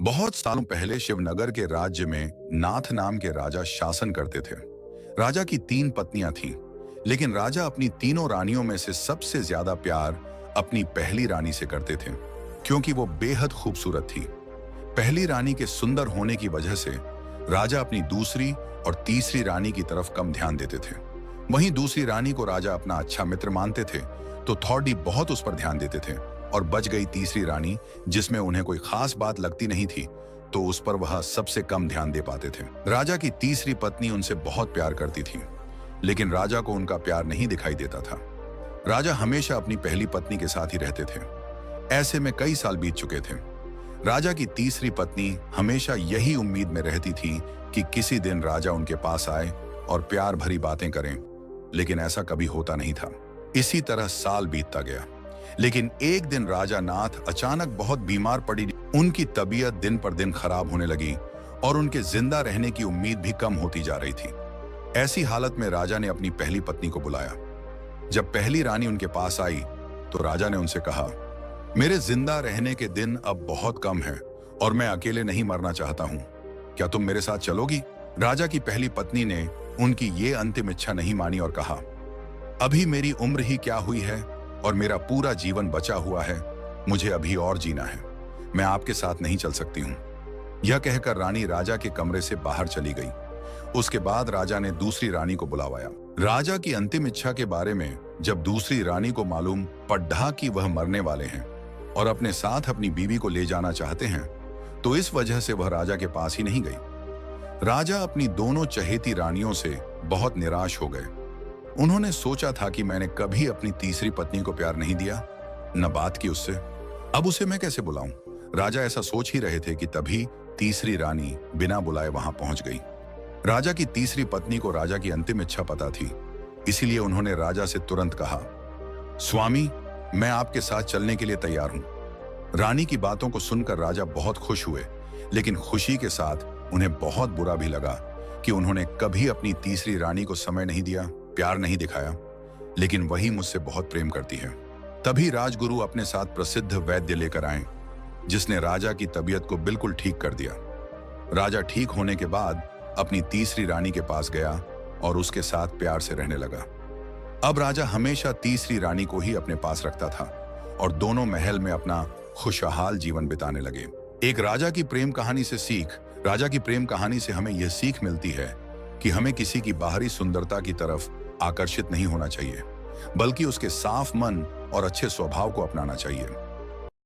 बहुत सालों पहले शिवनगर के राज्य में नाथ नाम के राजा शासन करते थे। राजा की 3 पत्नियां थीं, लेकिन राजा अपनी तीनों रानियों में से सबसे ज्यादा प्यार अपनी पहली रानी से करते थे, क्योंकि वो बेहद खूबसूरत थी। पहली रानी के सुंदर होने की वजह से राजा अपनी दूसरी और तीसरी रानी की तरफ कम ध्यान देते थे। वहीं दूसरी रानी को राजा अपना अच्छा मित्र मानते थे, तो थोड़ी बहुत उस पर ध्यान देते थे। और बच गई तीसरी रानी, जिसमें उन्हें कोई खास बात लगती नहीं थी, तो उस पर वह सबसे कम ध्यान दे पाते थे। राजा की तीसरी पत्नी उनसे बहुत प्यार करती थी, लेकिन राजा को उनका प्यार नहीं दिखाई देता था। राजा हमेशा अपनी पहली पत्नी के साथ ही रहते थे। ऐसे में कई साल बीत चुके थे। राजा की तीसरी पत्नी हमेशा यही उम्मीद में रहती थी कि किसी दिन राजा उनके पास आए और प्यार भरी बातें करें, लेकिन ऐसा कभी होता नहीं था। इसी तरह साल बीतता गया, लेकिन एक दिन राजा नाथ अचानक बहुत बीमार पड़ी। उनकी तबीयत दिन पर दिन खराब होने लगी और उनके जिंदा रहने की उम्मीद भी कम होती जा रही थी। ऐसी हालत में राजा ने अपनी पहली पत्नी को बुलाया। जब पहली रानी उनके पास आई, तो राजा ने उनसे कहा, मेरे जिंदा रहने के दिन अब बहुत कम हैं और मैं अकेले नहीं मरना चाहता हूं। क्या तुम मेरे साथ चलोगी? राजा की पहली पत्नी ने उनकी ये अंतिम इच्छा नहीं मानी और कहा, अभी मेरी उम्र ही क्या हुई है और मेरा पूरा जीवन बचा हुआ है। मुझे अभी और जीना है। मैं आपके साथ नहीं चल सकती हूं। यह कहकर रानी राजा के कमरे से बाहर चली गई। उसके बाद राजा ने दूसरी रानी को बुलवाया। राजा की अंतिम इच्छा के बारे में जब दूसरी रानी को मालूम पड़ा कि वह मरने वाले हैं और अपने साथ अपनी बीवी को ले जाना चाहते हैं, तो इस वजह से वह राजा के पास ही नहीं गई। राजा अपनी दोनों चहेती रानियों से बहुत निराश हो गए। उन्होंने सोचा था कि मैंने कभी अपनी तीसरी पत्नी को प्यार नहीं दिया, न बात की उससे, अब उसे मैं कैसे बुलाऊं? राजा ऐसा सोच ही रहे थे कि तभी तीसरी रानी बिना बुलाए वहां पहुंच गई। राजा की तीसरी पत्नी को राजा की अंतिम इच्छा पता थी, इसीलिए उन्होंने राजा से तुरंत कहा, स्वामी, मैं आपके साथ चलने के लिए तैयार हूं। रानी की बातों को सुनकर राजा बहुत खुश हुए, लेकिन खुशी के साथ उन्हें बहुत बुरा भी लगा कि उन्होंने कभी अपनी तीसरी रानी को समय नहीं दिया, प्यार नहीं दिखाया, लेकिन वही मुझसे बहुत प्रेम करती है। तभी राजगुरु अपने साथ प्रसिद्ध वैद्य लेकर आए, जिसने राजा की तबीयत को बिल्कुल ठीक कर दिया। राजा ठीक होने के बाद अपनी तीसरी रानी के पास गया और उसके साथ प्यार से रहने लगा। अब राजा हमेशा तीसरी रानी को ही अपने पास रखता था और दोनों महल में अपना खुशहाल जीवन बिताने लगे। एक राजा की प्रेम कहानी से हमें यह सीख मिलती है कि हमें किसी की बाहरी सुंदरता की तरफ आकर्षित नहीं होना चाहिए, बल्कि उसके साफ मन और अच्छे स्वभाव को अपनाना चाहिए।